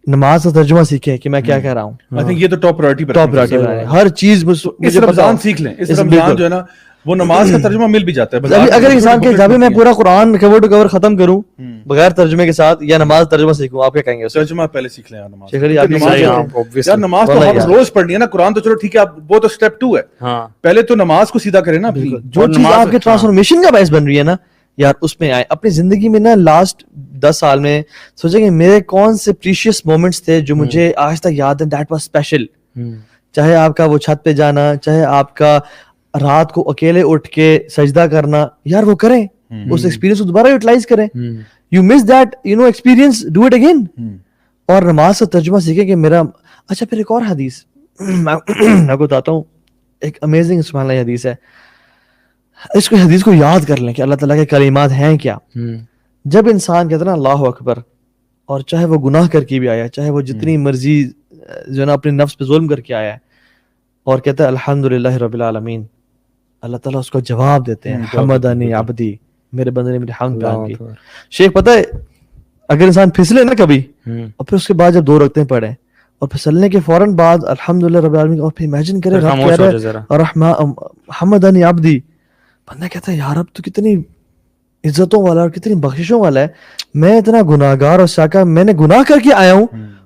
نماز کا ترجمہ سیکھیں کہ میں کیا کہہ رہا ہوں. I think یہ تو ٹاپ پرائرٹی پر ہر چیز اس رمضان سیکھ لیں. اس رمضان جو ہے نا وہ نماز کا ترجمہ مل بھی جاتا ہے. اگر انسان کہ جب میں پورا قرآن کور ٹو کور ختم کروں بغیر ترجمے کے ساتھ یا نماز ترجمہ سیکھوں, آپ کیا کہیں گے؟ ترجمہ پہلے سیکھ لیں. نماز تو آپ روز پڑھنی ہے نا. قرآن تو چلو ٹھیک ہے, وہ تو اسٹیپ 2 ہے, پہلے تو نماز کو سیدھا کریں نا. جو چیز آپ کے ٹرانسفارمیشن کا باعث بن رہی ہے نا یار, اس میں آئے. اپنی زندگی میں نا لاسٹ 10 سال میں سوچیں کہ میرے کون سے پریشیس مومنٹس تھے جو مجھے آج تک یاد ہیں, دیٹ واز اسپیشل. چاہے آپ کا وہ چھت پہ جانا, چاہے آپ کا رات کو اکیلے اٹھ کے سجدہ کرنا, یار وہ کریں, اس ایکسپیرینس کو دوبارہ یوٹیلائز کریں. You miss that experience, do it again. اور نماز کا ترجمہ سیکھیں کہ میرا. اچھا پھر ایک اور حدیث میں کو بتاتا ہوں, ایک امیزنگ سبحان اللہ حدیث ہے. اس کو حدیث کو یاد کر لیں کہ اللہ تعالیٰ کے کلمات ہیں کیا. جب انسان کہتا ہے نا اللہ اکبر, اور چاہے وہ گناہ کر کے بھی آیا, چاہے وہ جتنی مرضی جو ہے نا اپنے نفس پہ ظلم کر کے آیا ہے, اور کہتا ہے الحمدللہ رب العالمین, اللہ تعالیٰ اس کو جواب دیتے ہیں حمدنی عبدی, میرے بندے نے میری حمد بیان کی. شیخ پتہ ہے اگر انسان پھسلے نا کبھی, اور پھر اس کے بعد جب 2 رکعتیں پڑھیں اور پھسلنے کے فوراً بعد الحمدللہ رب العالمین, اور پھر امیجن کرے رب کہہ رہا ہے حمدنی عبدی, بندہ کہتا ہے یار اب تو کتنی عزتوں والا اور کتنی بخششوں والا ہے, میں اتنا گناہگار اور ساکا, میں نے گناہ کر کے آیا ہوں,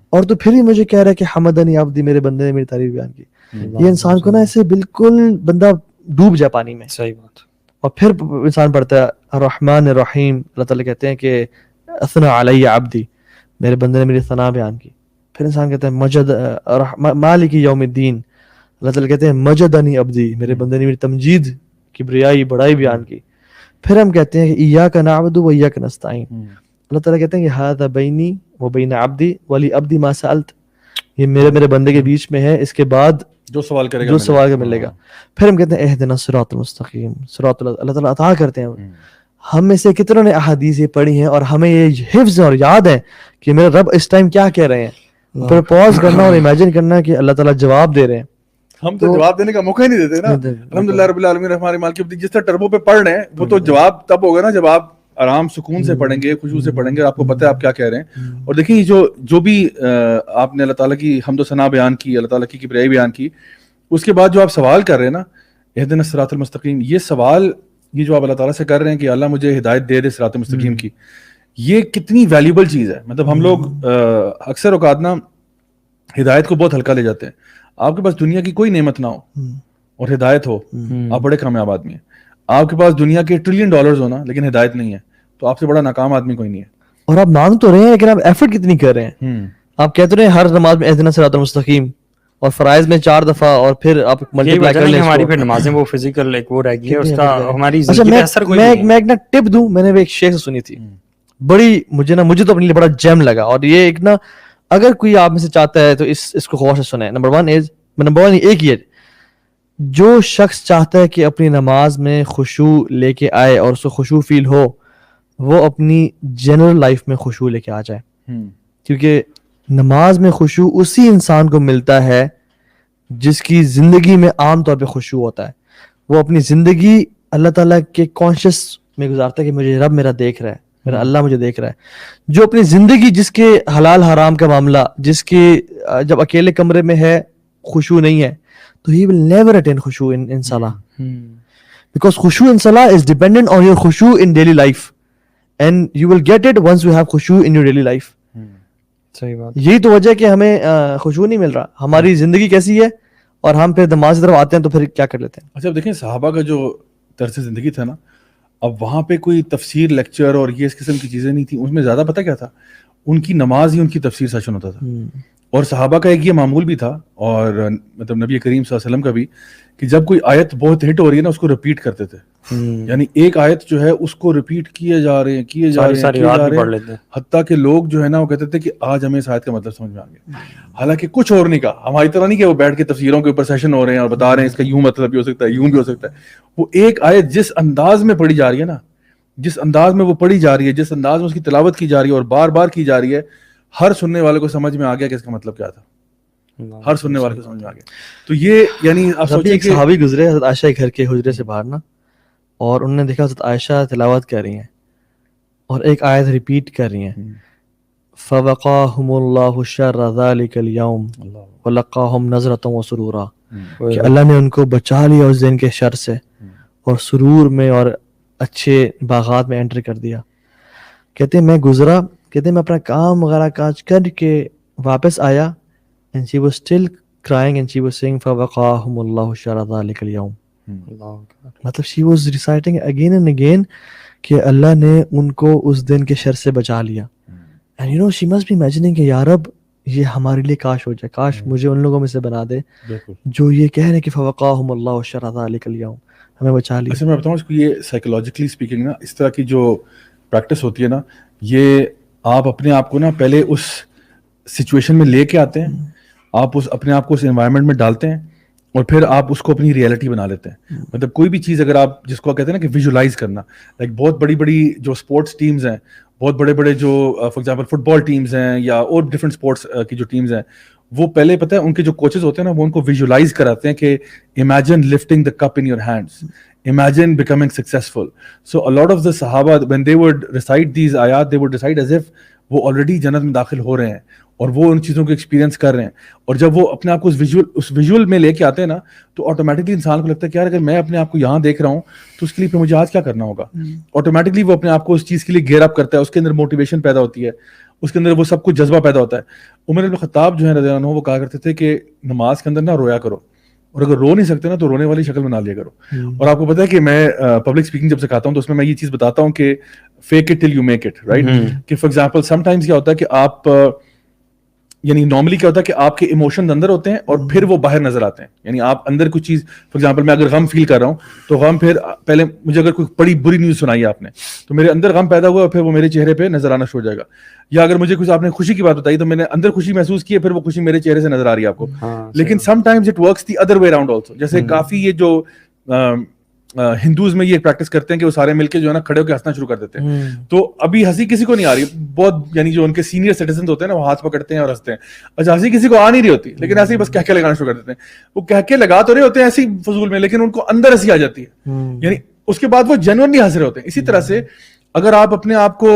اور تو پھر ہی مجھے کہہ رہا ہے کہ حمدنی عبدی, میرے بندے نے میری تعریف بیان کی. یہ انسان کو نا ایسے بالکل بندہ ڈوب جائے پانی میں. صحیح بات. اور پھر انسان پڑھتا ہے الرحمن الرحیم, اللہ تعالیٰ کہتے ہیں کہ اثنا علی عبدی, میرے بندے نے میری ثنا بیان کی. پھر انسان کہتا ہے مجد مالک یوم الدین, اللہ تعالیٰ کہتے ہیں مجدنی عبدی, میرے بندے نے میری تمجید کبریائی بڑائی بیان کی. پھر ہم کہتے ہیں کہ ایاک نعبد و ایاک نستعین, اللہ تعالیٰ کہتے ہیں کہ ھذا بینی و بین عبدی ولی عبدی ما سألت, یہ میرے بندے کے بیچ میں ہے, اس کے بعد جو سوال کرے گا جو سوال کا ملے گا. پھر ہم کہتے ہیں اہدنا الصراط المستقیم, صراط اللہ تعالیٰ عطا کرتے ہیں. ہم میں سے کتنوں نے احادیث یہ پڑھی ہیں اور ہمیں یہ حفظ اور یاد ہے کہ میرے رب اس ٹائم کیا کہہ رہے ہیں. پھر پاز کرنا اور امیجن کرنا کہ اللہ تعالیٰ جواب دے رہے ہیں. ہم تو جواب دینے کا موقع ہی نہیں دیتے نا. الحمدللہ رب العالمین الرحمن الرحیم, جس طرح ٹربو پہ پڑھ رہے ہیں وہ تو جواب تب ہوگا نا جب آپ آرام سکون سے پڑھیں گے, خوشبو سے پڑھیں گے, آپ کو پتہ ہے آپ کیا کہہ رہے ہیں. اور دیکھیں جو بھی آپ نے اللہ تعالیٰ کی حمد و ثنا بیان کی, اللہ تعالیٰ کی کبریائی بیان کی, اس کے بعد جو آپ سوال کر رہے ہیں نا اہدنا الصراط المستقیم, یہ سوال یہ جو آپ اللہ تعالیٰ سے کر رہے ہیں کہ اللہ مجھے ہدایت دے صراط مستقیم کی, یہ کتنی ویلیوبل چیز ہے. مطلب ہم لوگ اکثر اوقات نا ہدایت کو بہت ہلکا لے جاتے ہیں. آپ کے پاس دنیا کی کوئی نعمت نہ ہو اور ہدایت ہو, آپ بڑے کامیاب آدمی ہیں. آپ کے پاس دنیا کے $1 ٹریلین ہونا لیکن ہدایت نہیں ہے, تو آپ سے بڑا ناکام آدمی کوئی نہیں ہے. اور آپ مانگ تو رہے ہیں لیکن آپ ایفرٹ کتنی کر رہے ہیں. آپ کہتے رہے ہیں ہر نماز میں اہدنا الصراط المستقیم, اور فرائض میں 4 دفعہ, اور پھر آپ ملٹی پلائی کر لیں. ہماری پھر نمازیں وہ فزیکل ایک وہ رہ گئی ہے, اس کا ہماری زندگی پہ اثر کوئی نہیں. میں ایک نا ٹپ دوں, میں نے ایک شیخ سے سنی تھی, بڑی مجھے تو اپنے لیے بڑا جیم لگا. اور یہ ایک نا اگر کوئی آپ میں سے چاہتا ہے تو اس کو غور سے سنیں. نمبر 1 ایک یہ, جو شخص چاہتا ہے کہ اپنی نماز میں خشوع لے کے آئے اور اس کو خشوع فیل ہو, وہ اپنی جنرل لائف میں خشوع لے کے آ جائے. کیونکہ نماز میں خشوع اسی انسان کو ملتا ہے جس کی زندگی میں عام طور پہ خشوع ہوتا ہے. وہ اپنی زندگی اللہ تعالیٰ کے کانشیس میں گزارتا ہے کہ مجھے رب میرا دیکھ رہا ہے, میرا اللہ مجھے دیکھ رہا ہے. جو اپنی زندگی جس کے حلال حرام کا معاملہ, جس کے جب اکیلے کمرے میں ہے خشوع نہیں ہے, تو he will never attain خشوع in salah, because خشوع in salah is dependent on your خشوع in daily life, and you will get it once you have خشوع in your daily life. صحیح بات. یہی تو وجہ ہے کہ ہمیں خشوع نہیں مل رہا. ہماری زندگی کیسی ہے اور ہم پھر نماز کی طرف آتے ہیں تو پھر کیا کر لیتے ہیں. اچھا دیکھیں صحابہ کا جو طرز زندگی تھا نا, اب وہاں پہ کوئی تفسیر لیکچر اور یہ اس قسم کی چیزیں نہیں تھیں. اس میں زیادہ پتہ کیا تھا, ان کی نماز ہی ان کی تفسیر سیشن ہوتا تھا. اور صحابہ کا ایک یہ معمول بھی تھا, اور مطلب نبی کریم صلی اللہ علیہ وسلم کا بھی, کہ جب کوئی آیت بہت ہٹ ہو رہی ہے نا اس کو ریپیٹ کرتے تھے. یعنی ایک آیت جو ہے اس کو ریپیٹ کیے جا رہے ہیں حتیٰ کہ لوگ جو ہے نا وہ کہتے تھے کہ آج ہمیں اس آیت کا مطلب سمجھ میں آ گیا. حالانکہ کچھ اور نہیں کہا. ہماری طرح نہیں کہ وہ بیٹھ کے تفسیروں کے اوپر سیشن ہو رہے ہیں اور بتا رہے ہیں اس کا یوں مطلب بھی ہو سکتا ہے, یوں بھی ہو سکتا ہے. وہ ایک آیت جس انداز میں پڑھی جا رہی ہے نا, جس انداز میں وہ پڑھی جا رہی ہے, جس انداز میں اس کی تلاوت کی جا رہی ہے اور بار بار کی جا رہی ہے, ہر سننے والے کو سمجھ میں آ گیا کہ اس کا مطلب کیا تھا. ہر سننے والے کو سمجھ میں آ گیا. تو یہ یعنی آپ سوچیں کہ صحابی گزرے حضرت عائشہ کے گھر کے حجرے سے باہر نا, اور انہوں نے دیکھا حضرت عائشہ تلاوت کر رہی ہیں اور ایک آیت ریپیٹ کر رہی ہیں. فوقاہم اللہ شر ذالک اليوم ولقاہم نظرۃ وسرورا، کہ اللہ نے ان کو بچا لیا اس دن کے شر سے اور سرور میں اور اچھے باغات میں انٹر کر دیا. کہتے ہیں میں گزرا، کہتے ہیں میں اپنا کام وغیرہ کاج کر کے واپس آیا and she was still crying and she was saying فوقاہم اللہ شر ذالک اليوم. مطلب she was reciting again and again کہ اللہ نے ان کو اس دن کے شر سے بچا لیا. And you know she must be imagining کہ یا رب یہ ہمارے لیے کاش ہو جائے، کاش مجھے ان لوگوں میں سے بنا دے جو یہ کہہ رہے ہیں کہ فوقاہم اللہ شر ذالک اليوم، ہمیں بچا لیا. اچھا میں بتاؤں اس کو، یہ سائیکولوجیکلی اسپیکنگ نا اس طرح کی جو پریکٹس ہوتی ہے نا، یہ آپ اپنے آپ کو نا پہلے اس سچویشن میں لے کے آتے ہیں، آپ اس اپنے آپ کو اس انوائرمنٹ میں ڈالتے ہیں اور پھر آپ اس کو اپنی ریئلٹی بنا لیتے ہیں. مطلب کوئی بھی چیز اگر آپ جس کو کہتے ہیں نا کہ ویژولائز کرنا، لائک بہت بڑی بڑی جو اسپورٹس ٹیمز ہیں، بہت بڑے بڑے جو for example football teams ہیں یا اور ڈفرینٹ اسپورٹس کی جو ٹیمز ہیں، وہ پہلے پتہ ہے ان کے جو کوچز ہوتے ہیں نا وہ ان کو ویژولائز کراتے ہیں کہ imagine lifting the cup in your hands, imagine becoming successful. So a lot of the Sahaba when they would recite these ayat they would recite as if وہ already جنت میں داخل ہو رہے ہیں اور وہ ان چیزوں کو ایکسپیرینس کر رہے ہیں. اور جب وہ اپنے آپ کو اس ویژول میں لے کے آتے ہیں نا تو آٹومیٹکلی انسان کو لگتا ہے کہ یار اگر میں اپنے آپ کو یہاں دیکھ رہا ہوں تو اس کے لیے پھر مجھے آج کیا کرنا ہوگا. آٹومیٹکلی وہ اپنے آپ کو اس چیز کے لیے گیئر اپ کرتا ہے، اس کے اندر موٹیویشن پیدا ہوتی ہے، اس کے اندر وہ سب کچھ جذبہ پیدا ہوتا ہے. عمر بن خطاب جو ہے رضی اللہ عنہ وہ کہا کرتے تھے کہ نماز کے اندر نہ رویا کرو، اور اگر رو نہیں سکتے نا تو رونے والی شکل بنا لیا کرو. اور آپ کو پتا ہے کہ میں پبلک اسپیکنگ جب سکھاتا ہوں تو اس میں یہ چیز بتاتا ہوں کہ fake it till you make it, right. کہ فار ایگزامپل سم ٹائمز کیا ہوتا ہے کہ آپ یعنی نارملی کیا ہوتا ہے کہ آپ کے ایموشنز اندر ہوتے ہیں اور پھر وہ باہر نظر آتے ہیں. یعنی آپ اندر کچھ چیز، فار ایگزامپل میں اگر غم فیل کر رہا ہوں تو غم پھر پہلے مجھے اگر کوئی بڑی بری نیوز سنائی آپ نے تو میرے اندر غم پیدا ہوا اور پھر وہ میرے چہرے پہ نظر آنا شروع ہو جائے گا. یا اگر مجھے کچھ آپ نے خوشی کی بات بتائی تو میں نے اندر خوشی محسوس کی ہے، پھر وہ خوشی میرے چہرے سے نظر آ رہی ہے آپ کو. لیکن some times it works the other way around also. جیسے کافی یہ جو ہندوز میں یہ پریکٹس کرتے ہیں کہ وہ سارے مل کے جو ہے نا کھڑے ہو کے ہنسنا شروع کر دیتے ہیں. تو ابھی ہنسی کسی کو نہیں آ رہی، بہت یعنی جو ان کے سینئر سٹیزنز ہوتے ہیں نا وہ ہاتھ پکڑتے ہیں اور ہنستے ہیں. اچھا ہنسی کسی کو آ نہیں رہی ہوتی لیکن ایسے ہی بس کہہ کے لگانا شروع کر دیتے ہیں. وہ کہہ کے لگا تو رہے ہوتے ہیں ایسی فضول میں لیکن ان کو اندر ہنسی آ جاتی ہے، یعنی اس کے بعد وہ جینوئنلی ہنس رہے ہوتے ہیں. اسی طرح سے اگر آپ اپنے آپ کو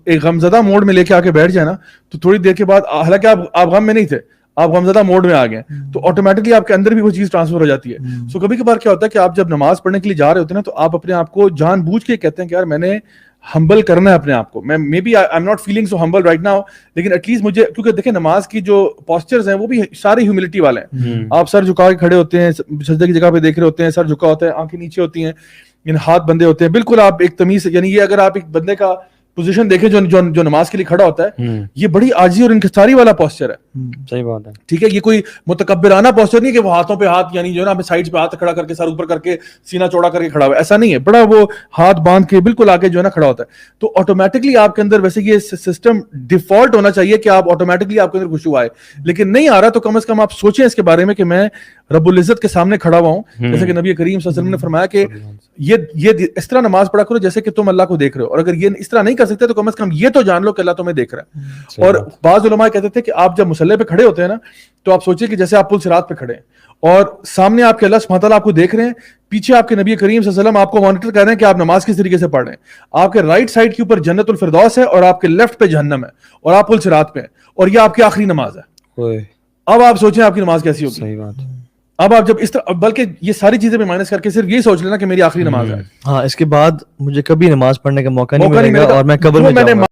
ایک غمزدہ موڈ میں لے کے آ کے بیٹھ جائیں نا تو تھوڑی دیر کے بعد، حالانکہ آپ غم میں نہیں تھے، آپ غمزدہ موڈ میں آ گئے تو آٹومیٹکلی آپ کے اندر بھی وہ چیز ٹرانسفر ہو جاتی ہے. سو کبھی کبھار کیا ہوتا ہے کہ آپ جب نماز پڑھنے کے لیے جا رہے ہوتے ہیں نا تو آپ اپنے آپ کو جان بوجھ کے کہتے ہیں کہ یار میں نے ہمبل کرنا ہے اپنے آپ کو. میں may be I am not feeling so humble right now, لیکن ایٹ لیسٹ مجھے، کیونکہ دیکھیں نماز کی جو پوسچرز ہیں وہ بھی سارے ہیوملٹی والے ہیں. آپ سر جھکا کے کھڑے ہوتے ہیں، سجدے کی جگہ پہ دیکھ رہے ہوتے ہیں، سر جھکا ہوتا ہے، آنکھیں نیچے ہوتی ہیں، یعنی ہاتھ بندے ہوتے ہیں. بالکل آپ ایک تمیز، یعنی یہ اگر آپ ایک بندے کا پوزیشن دیکھیں جو نماز کے لیے کھڑا ہوتا ہے، یہ بڑی عاجزی اور انکساری والا پوسچر ہے. صحیح بات ہے. ٹھیک ہے، یہ کوئی متکبرانہ پوسچر نہیں کہ وہ ہاتھوں پہ ہاتھ، یعنی جو ہے نا اپنے سائڈز پہ ہاتھ کھڑا کر کے سر اوپر کر کے سینہ چوڑا کر کے کھڑا ہوا ہے، ایسا نہیں ہے. بڑا وہ ہاتھ باندھ کے بالکل آگے جو ہے نا کھڑا ہوتا ہے. تو آٹومیٹکلی آپ کے اندر ویسے یہ سسٹم ڈیفالٹ ہونا چاہیے کہ آپ آٹومیٹکلی آپ کے اندر خشوع آئے، لیکن نہیں آ رہا تو کم از کم آپ سوچیں اس کے بارے میں کہ میں رب العزت کے سامنے کھڑا ہوا ہوں. جیسے کہ نبی کریم صلی اللہ علیہ وسلم نے فرمایا کہ یہ اس طرح نماز پڑھا کرو جیسے کہ تم اللہ کو دیکھ رہے ہو، اور اگر یہ اس طرح نہیں کر سکتے تو کم از کم یہ تو جان لو کہ اللہ تمہیں دیکھ رہا ہے. اور بعض علماء کہتے تھے کہ آپ جب مصلی پہ کھڑے ہوتے ہیں نا تو آپ سوچیں کہ جیسے آپ پل صراط پہ کھڑے ہیں اور سامنے آپ کے اللہ سبحانہ تعالیٰ آپ کو دیکھ رہے ہیں، پیچھے آپ کے نبی کریم صلی اللہ علیہ وسلم آپ کو مانیٹر کر رہے ہیں کہ آپ نماز کس طریقے سے پڑھ رہے ہیں. آپ کے رائٹ سائڈ کے اوپر جنت الفردوس ہے اور آپ کے لیفٹ پہ جہنم ہے اور آپ پل صراط پہ ہیں اور یہ آپ کی آخری نماز ہے. اب آپ سوچیں آپ کی نماز کیسی ہوگی. صحیح بات. اب آپ جب اس طرح، بلکہ یہ ساری چیزیں میں مائنس کر کے صرف یہ سوچ لینا کہ میری آخری نماز ہے. ہاں، اس کے بعد مجھے کبھی نماز پڑھنے کا موقع نہیں ملے گا اور میں قبر میں جاؤں گا.